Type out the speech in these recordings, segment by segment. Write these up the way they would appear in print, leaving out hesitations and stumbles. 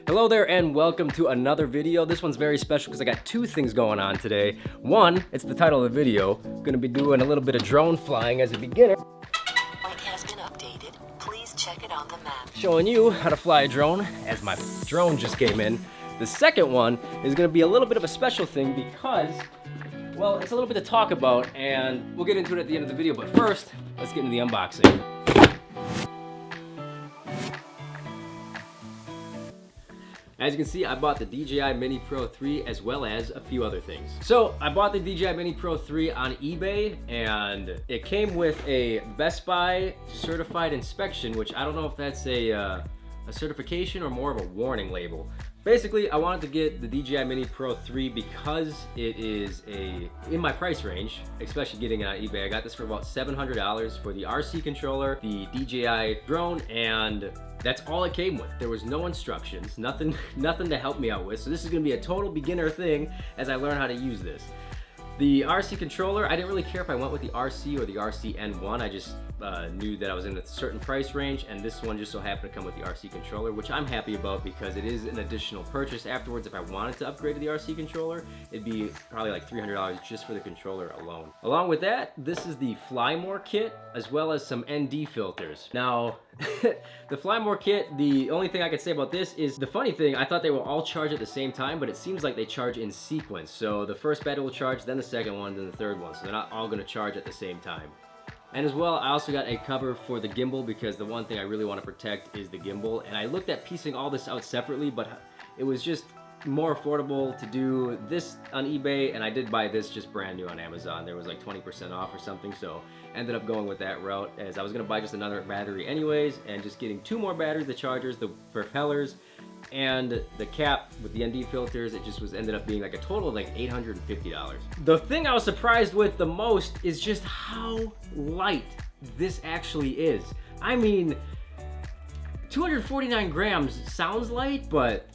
Hello there and welcome to another video. This one's very special because I got two things going on today. One, it's the title of the video. I'm gonna be doing a little bit of drone flying as a beginner. Link has been updated. Please check it on the map. Showing you how to fly a drone as my drone just came in. The second one is gonna be a little bit of a special thing because, well, it's a little bit to talk about and we'll get into it at the end of the video, but first, let's get into the unboxing. As you can see, I bought the DJI Mini Pro 3 as well as a few other things. So I bought the DJI Mini Pro 3 on eBay and it came with a Best Buy certified inspection, which I don't know if that's a certification or more of a warning label. Basically, I wanted to get the DJI Mini Pro 3 because it is in my price range, especially getting it on eBay. I got this for about $700 for the RC controller, the DJI drone, and that's all it came with. There was no instructions, nothing to help me out with. So this is gonna be a total beginner thing as I learn how to use this. The RC controller, I didn't really care if I went with the RC or the RC-N1. I just knew that I was in a certain price range, and this one just so happened to come with the RC controller, which I'm happy about because it is an additional purchase afterwards. If I wanted to upgrade to the RC controller, it'd be probably like $300 just for the controller alone. Along with that, this is the Fly More kit, as well as some ND filters. Now, the Fly More kit, the only thing I could say about this is the funny thing, I thought they will all charge at the same time, but it seems like they charge in sequence. So the first battery will charge, then the second one, then the third one. So they're not all gonna charge at the same time. And as well, I also got a cover for the gimbal because the one thing I really want to protect is the gimbal. And I looked at piecing all this out separately, but it was just more affordable to do this on eBay, and I did buy this just brand new on Amazon. There was like 20% off or something, so ended up going with that route as I was gonna buy just another battery anyways, and just getting two more batteries, the chargers, the propellers, and the cap with the ND filters. It just ended up being like a total of like $850. The thing I was surprised with the most is just how light this actually is. I mean, 249 grams sounds light, but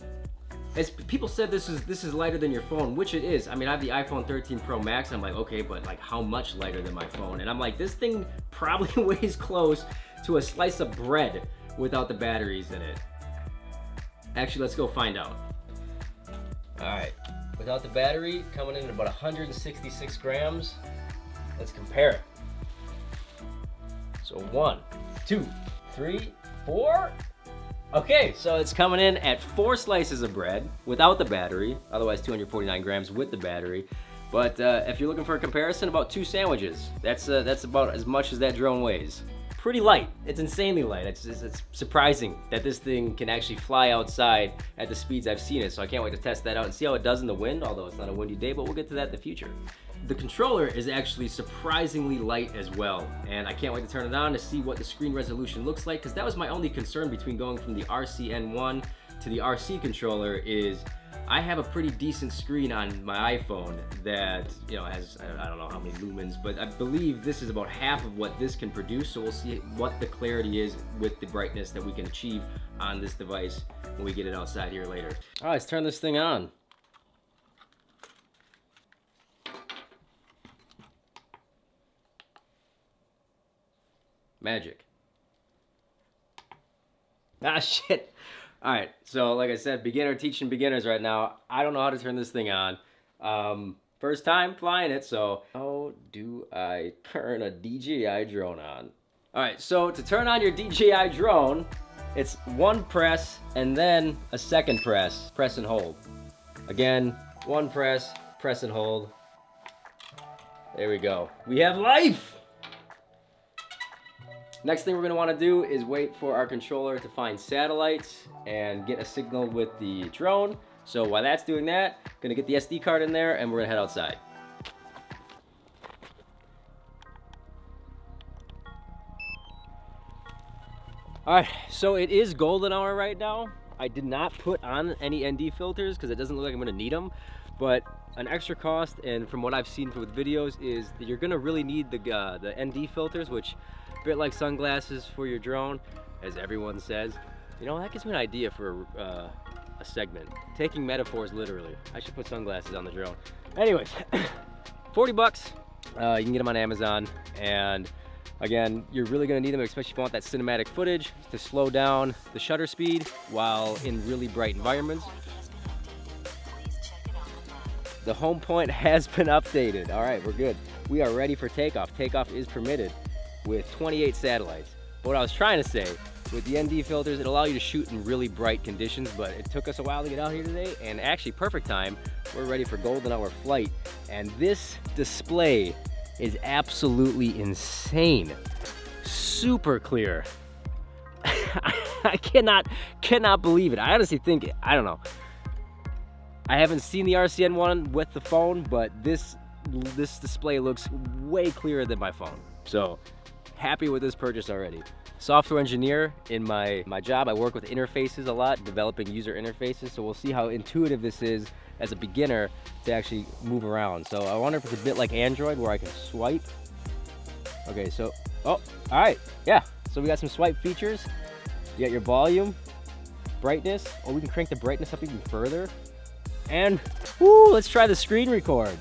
as people said, this is lighter than your phone, which it is. I mean, I have the iPhone 13 Pro Max. I'm like, okay, but like how much lighter than my phone? And I'm like, this thing probably weighs close to a slice of bread without the batteries in it. Actually, let's go find out. All right, without the battery, coming in at about 166 grams. Let's compare it. So 1, 2, 3, 4. Okay, so it's coming in at 4 slices of bread without the battery, otherwise 249 grams with the battery. But if you're looking for a comparison, about 2 sandwiches. That's about as much as that drone weighs. Pretty light. It's insanely light. It's surprising that this thing can actually fly outside at the speeds I've seen it, so I can't wait to test that out and see how it does in the wind, although it's not a windy day, but we'll get to that in the future. The controller is actually surprisingly light as well, and I can't wait to turn it on to see what the screen resolution looks like, because that was my only concern between going from the RC-N1 to the RC controller is I have a pretty decent screen on my iPhone that, you know, has, I don't know how many lumens, but I believe this is about half of what this can produce, so we'll see what the clarity is with the brightness that we can achieve on this device when we get it outside here later. All right, let's turn this thing on. Magic. Ah, shit. All right, so like I said, beginner teaching beginners right now. I don't know how to turn this thing on. First time flying it, so how do I turn a DJI drone on? All right, so to turn on your DJI drone, it's one press and then a second press. Press and hold. Again, one press, press and hold. There we go. We have life! Next thing we're gonna wanna do is wait for our controller to find satellites and get a signal with the drone. So while that's doing that, gonna get the SD card in there and we're gonna head outside. All right, so it is golden hour right now. I did not put on any ND filters because it doesn't look like I'm gonna need them, but an extra cost, and from what I've seen with videos, is that you're gonna really need the ND filters, which a bit like sunglasses for your drone, as everyone says. You know, that gives me an idea for a segment. Taking metaphors literally. I should put sunglasses on the drone. Anyways, 40 bucks. You can get them on Amazon, and Again, you're really gonna need them, especially if you want that cinematic footage to slow down the shutter speed while in really bright environments. The home point has been updated. All right, we're good. We are ready for takeoff. Takeoff is permitted with 28 satellites. But what I was trying to say, with the ND filters, it allows you to shoot in really bright conditions, but it took us a while to get out here today, and actually perfect time. We're ready for golden hour flight, and this display is absolutely insane. Super clear. I cannot believe it. I honestly think, I don't know. I haven't seen the RCN one with the phone, but this display looks way clearer than my phone. So happy with this purchase already. Software engineer in my job, I work with interfaces a lot, developing user interfaces. So we'll see how intuitive this is as a beginner to actually move around. So I wonder if it's a bit like Android where I can swipe. Okay, so, oh, all right, yeah. So we got some swipe features. You got your volume, brightness. Oh, we can crank the brightness up even further. And, woo, let's try the screen record.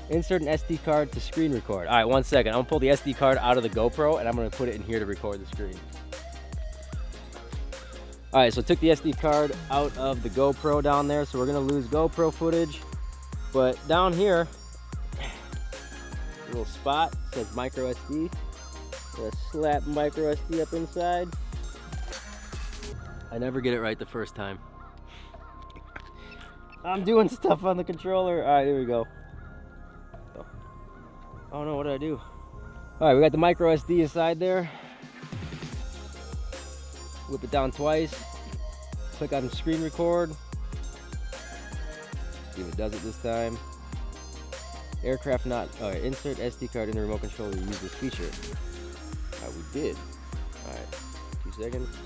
Insert an SD card to screen record. All right, 1 second. I'm gonna pull the SD card out of the GoPro and I'm gonna put it in here to record the screen. All right, so I took the SD card out of the GoPro down there, so we're gonna lose GoPro footage. But down here, a little spot says micro SD. Gonna slap micro SD up inside. I never get it right the first time. I'm doing stuff on the controller. All right, here we go. Oh no, what did I do? All right, we got the micro SD inside there. Whip it down twice. Click on screen record. See if it does it this time. Aircraft not, all right, insert SD card in the remote control to use this feature. All right, we did. All right, 2 seconds.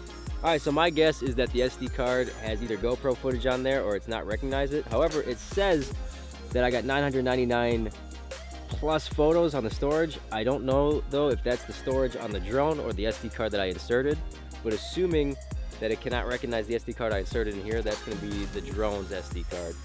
All right, so my guess is that the SD card has either GoPro footage on there or it's not recognized it. However, it says that I got 999 plus photos on the storage. I don't know though if that's the storage on the drone or the SD card that I inserted, but assuming that it cannot recognize the SD card I inserted in here, that's gonna be the drone's SD card.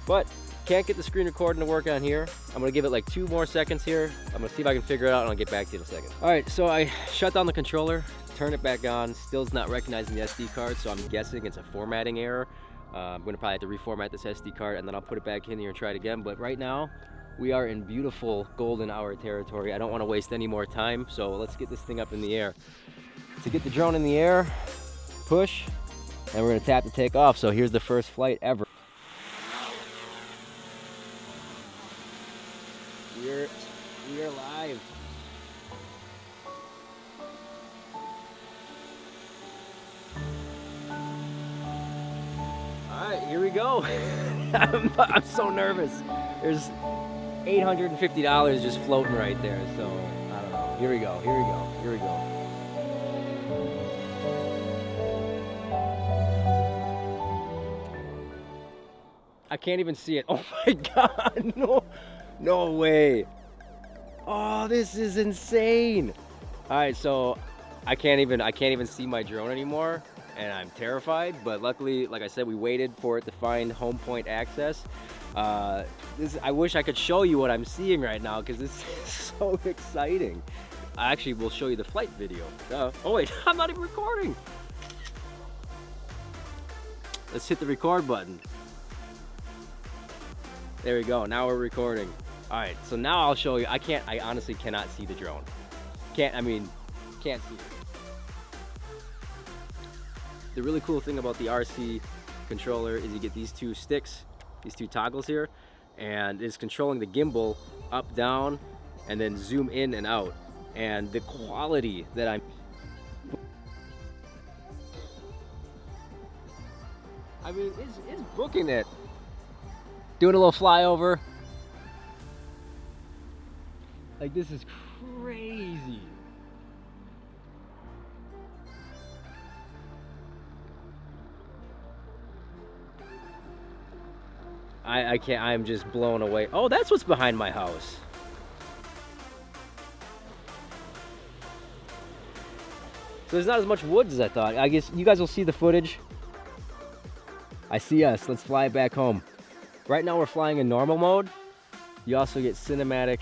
But can't get the screen recording to work on here. I'm gonna give it like 2 more seconds here. I'm gonna see if I can figure it out and I'll get back to you in a second. All right, so I shut down the controller, turn it back on, still's not recognizing the SD card, so I'm guessing it's a formatting error. I'm gonna probably have to reformat this SD card and then I'll put it back in here and try it again. But right now, we are in beautiful golden hour territory. I don't wanna waste any more time, so let's get this thing up in the air. To get the drone in the air, push, and we're gonna tap to take off. So here's the first flight ever. We are live. All right, here we go. I'm so nervous. There's $850 just floating right there. So I don't know. Here we go. Here we go. Here we go. I can't even see it. Oh my God, no way. Oh, this is insane. All right, so I can't even see my drone anymore and I'm terrified, but luckily, like I said, we waited for it to find home point access. I wish I could show you what I'm seeing right now because this is so exciting. I actually will show you the flight video. Oh wait, I'm not even recording. Let's hit the record button. There we go, now we're recording. All right, so now I'll show you. I honestly cannot see the drone. Can't see it. The really cool thing about the RC controller is you get these 2 sticks, these 2 toggles here, and it's controlling the gimbal up, down, and then zoom in and out. And the quality that I'm it's booking it. Doing a little flyover. Like, this is crazy. I can't, I'm just blown away. Oh, that's what's behind my house. So there's not as much woods as I thought. I guess you guys will see the footage. I see us, let's fly back home. Right now we're flying in normal mode. You also get cinematic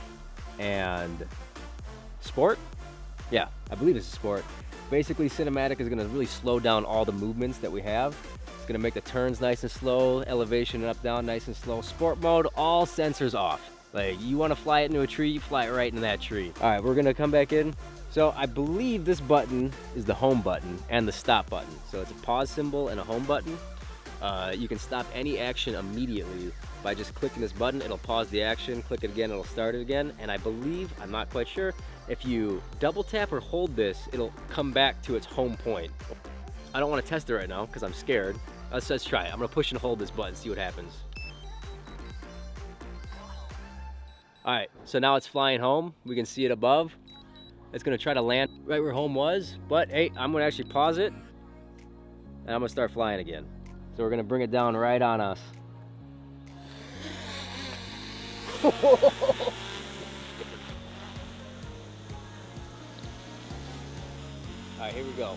and Sport? Yeah, I believe it's a sport. Basically, cinematic is gonna really slow down all the movements that we have. It's gonna make the turns nice and slow, elevation up, down, nice and slow. Sport mode, all sensors off. Like, you wanna fly it into a tree, you fly it right into that tree. All right, we're gonna come back in. So I believe this button is the home button and the stop button. So it's a pause symbol and a home button. You can stop any action immediately by just clicking this button. It'll pause the action, click it again, it'll start it again. And I believe, I'm not quite sure, if you double tap or hold this, it'll come back to its home point. I don't want to test it right now because I'm scared. Let's try it. I'm gonna push and hold this button, see what happens. All right, so now it's flying home. We can see it above. It's gonna try to land right where home was, but hey, I'm gonna actually pause it and I'm gonna start flying again. So we're gonna bring it down right on us. All right, here we go.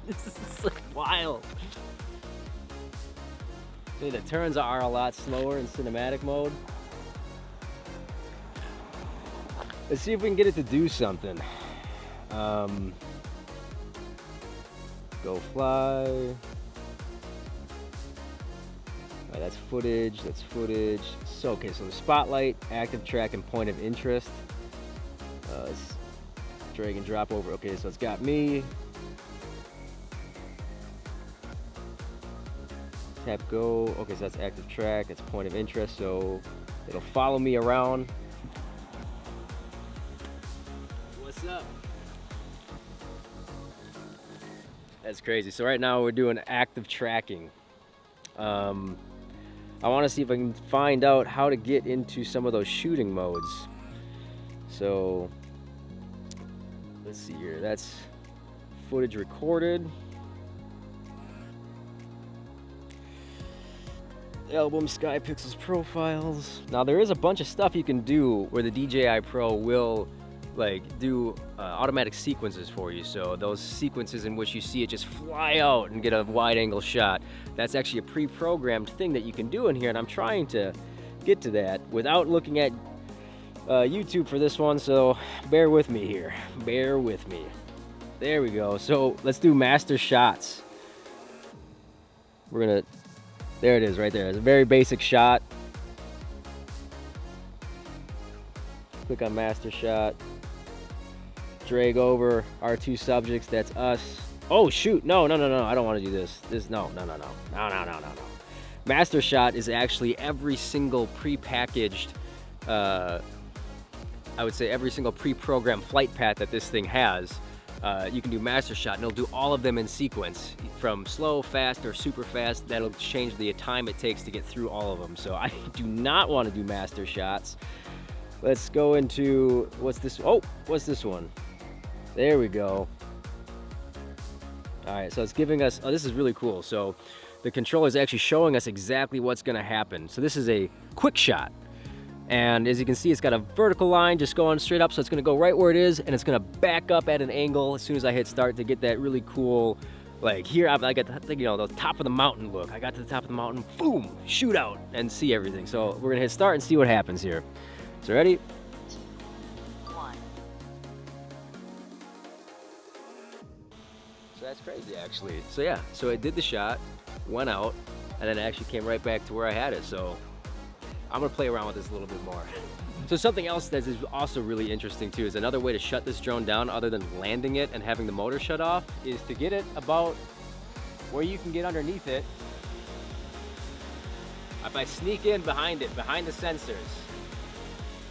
This is like wild. See, the turns are a lot slower in cinematic mode. Let's see if we can get it to do something. Go fly. All right, that's footage, that's footage. So, okay, so the spotlight, active track, and point of interest. Let's drag and drop over. Okay, so it's got me. Tap go. Okay, so that's active track, that's point of interest, so it'll follow me around. What's up? That's crazy. So right now we're doing active tracking. I want to see if I can find out how to get into some of those shooting modes. So let's see here. That's footage recorded. Album, Sky Pixels profiles. Now there is a bunch of stuff you can do where the DJI Pro will like do automatic sequences for you. So those sequences in which you see it just fly out and get a wide angle shot, that's actually a pre-programmed thing that you can do in here, and I'm trying to get to that without looking at YouTube for this one, so bear with me here. Bear with me. There we go. So let's do master shots. We're gonna, there it is right there. It's a very basic shot. Click on master shot. Drag over our two subjects, that's us. Oh shoot, no, I don't want to do this. No. Master shot is actually every single pre-packaged, I would say every single pre-programmed flight path that this thing has. You can do master shot, and it'll do all of them in sequence, from slow, fast, or super fast. That'll change the time it takes to get through all of them. So I do not want to do master shots. Let's go into, what's this? Oh, what's this one? There we go. All right, so it's giving us, oh, this is really cool. So the controller is actually showing us exactly what's gonna happen. So this is a quick shot. And as you can see, it's got a vertical line just going straight up. So it's gonna go right where it is, and it's gonna back up at an angle as soon as I hit start to get that really cool, like here, I got the, you know, the top of the mountain look. I got to the top of the mountain, boom, shoot out and see everything. So we're gonna hit start and see what happens here. So ready? So that's crazy actually. So yeah, so it did the shot, went out, and then it actually came right back to where I had it. So I'm gonna play around with this a little bit more. So something else that is also really interesting too is another way to shut this drone down other than landing it and having the motor shut off is to get it about where you can get underneath it. If I sneak in behind it, behind the sensors,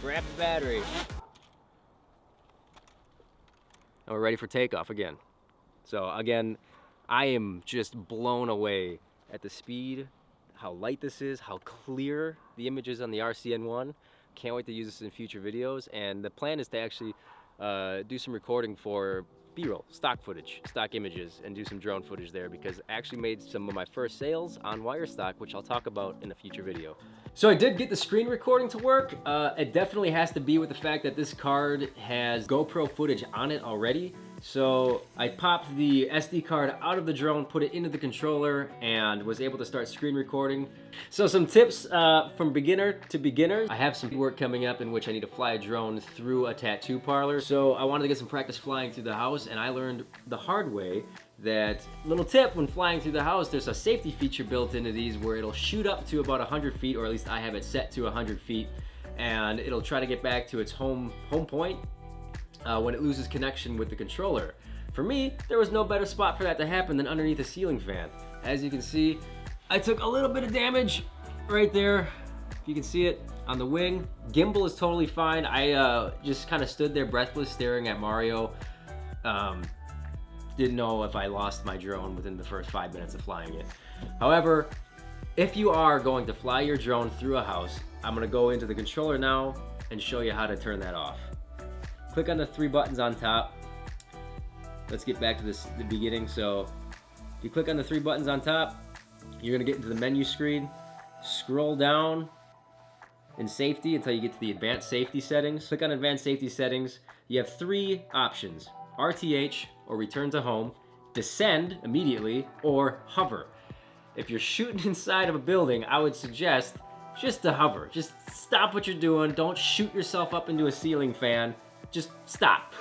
grab the battery, and we're ready for takeoff again. So again, I am just blown away at the speed, how light this is, how clear the image is on the RCN1. Can't wait to use this in future videos. And the plan is to actually do some recording for B-roll, stock footage, stock images, and do some drone footage there because I actually made some of my first sales on wire stock, which I'll talk about in a future video. So I did get the screen recording to work. It definitely has to be with the fact that this card has GoPro footage on it already. So I popped the SD card out of the drone, put it into the controller, and was able to start screen recording. So some tips from beginner to beginners. I have some work coming up in which I need to fly a drone through a tattoo parlor. So I wanted to get some practice flying through the house, and I learned the hard way that little tip when flying through the house, there's a safety feature built into these where it'll shoot up to about 100 feet, or at least I have it set to 100 feet, and it'll try to get back to its home point when it loses connection with the controller. For me, there was no better spot for that to happen than underneath a ceiling fan. As you can see, I took a little bit of damage right there. If you can see it on the wing. Gimbal is totally fine. I just kind of stood there breathless staring at Mario. Didn't know if I lost my drone within the first 5 minutes of flying it. However, if you are going to fly your drone through a house, I'm gonna go into the controller now and show you how to turn that off. Click on the 3 buttons on top. Let's get back to the beginning. So if you click on the 3 buttons on top, you're gonna get into the menu screen. Scroll down in safety until you get to the advanced safety settings. Click on advanced safety settings. You have 3 options: RTH, or return to home, descend immediately, or hover. If you're shooting inside of a building, I would suggest just to hover. Just stop what you're doing. Don't shoot yourself up into a ceiling fan. Just stop.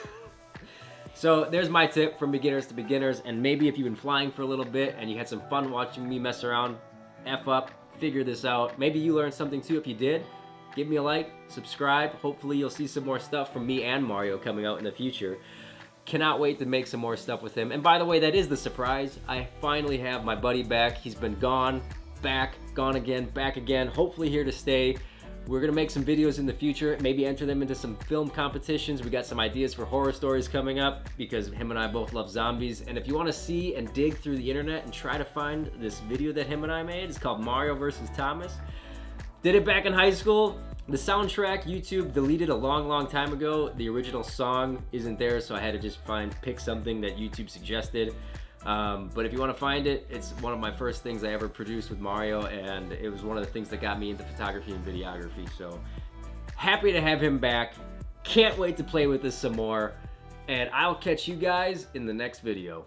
So there's my tip from beginners to beginners, and maybe if you've been flying for a little bit and you had some fun watching me mess around, F up, figure this out. Maybe you learned something too. If you did, give me a like, subscribe. Hopefully you'll see some more stuff from me and Mario coming out in the future. Cannot wait to make some more stuff with him. And by the way, that is the surprise. I finally have my buddy back. He's been gone, back, gone again, back again. Hopefully here to stay. We're gonna make some videos in the future, maybe enter them into some film competitions. We got some ideas for horror stories coming up because him and I both love zombies. And if you wanna see and dig through the internet and try to find this video that him and I made, it's called Mario versus Thomas. Did it back in high school. The soundtrack YouTube deleted a long time ago. The original song isn't there, so I had to just pick something that YouTube suggested. But if you want to find it, it's one of my first things I ever produced with Mario, and it was one of the things that got me into photography and videography. So happy to have him back. Can't wait to play with this some more, and I'll catch you guys in the next video.